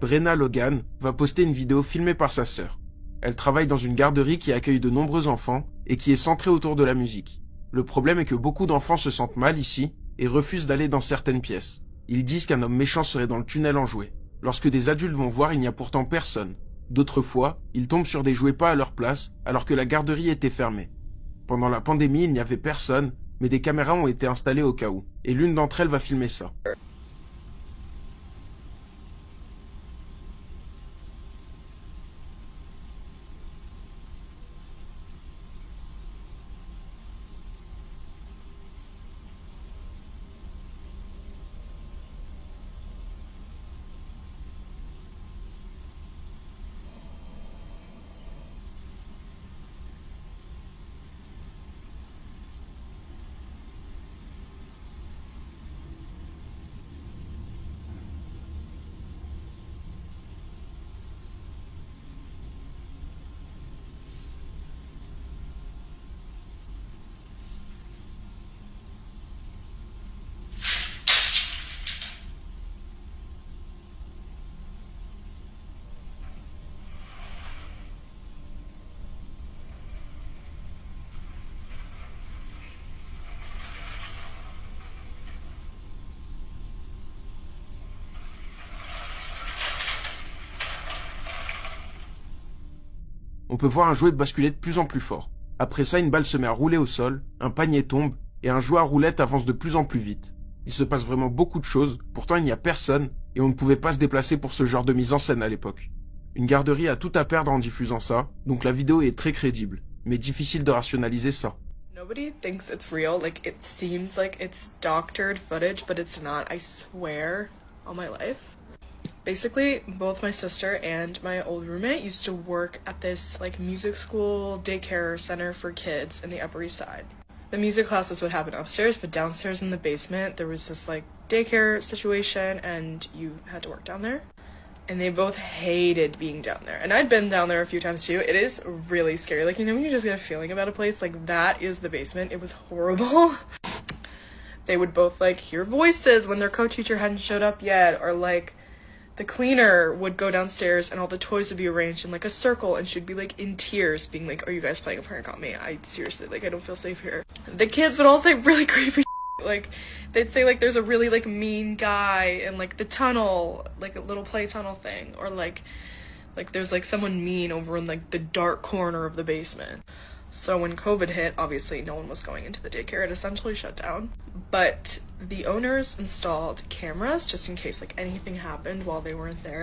Brenna Logan va poster une vidéo filmée par sa sœur. Elle travaille dans une garderie qui accueille de nombreux enfants et qui est centrée autour de la musique. Le problème est que beaucoup d'enfants se sentent mal ici et refusent d'aller dans certaines pièces. Ils disent qu'un homme méchant serait dans le tunnel en jouets. Lorsque des adultes vont voir, il n'y a pourtant personne. D'autres fois, ils tombent sur des jouets pas à leur place alors que la garderie était fermée. Pendant la pandémie, il n'y avait personne, mais des caméras ont été installées au cas où. Et l'une d'entre elles va filmer ça. On peut voir un jouet basculer de plus en plus fort. Après ça, une balle se met à rouler au sol, un panier tombe, et un jouet à roulette avance de plus en plus vite. Il se passe vraiment beaucoup de choses, pourtant il n'y a personne, et on ne pouvait pas se déplacer pour ce genre de mise en scène à l'époque. Une garderie a tout à perdre en diffusant ça, donc la vidéo est très crédible, mais difficile de rationaliser ça. Nobody thinks it's real, like it seems like it's doctored footage, but it's not, I swear on my life. Basically, both my sister and my old roommate used to work at this like music school daycare center for kids in the Upper East Side. The music classes would happen upstairs, but downstairs in the basement there was this like daycare situation and you had to work down there. And they both hated being down there. And I'd been down there a few times too. It is really scary. Like, you know when you just get a feeling about a place? Like, that is the basement. It was horrible. They would both like hear voices when their co-teacher hadn't showed up yet, or like the cleaner would go downstairs and all the toys would be arranged in like a circle and she'd be like in tears being like, are you guys playing a prank on me? I seriously, like, I don't feel safe here. The kids would all say really creepy shit. Like, they'd say like there's a really like mean guy in like the tunnel, like a little play tunnel thing, or like there's like someone mean over in like the dark corner of the basement. So when COVID hit, obviously no one was going into the daycare. It essentially shut down. But the owners installed cameras just in case like anything happened while they weren't there.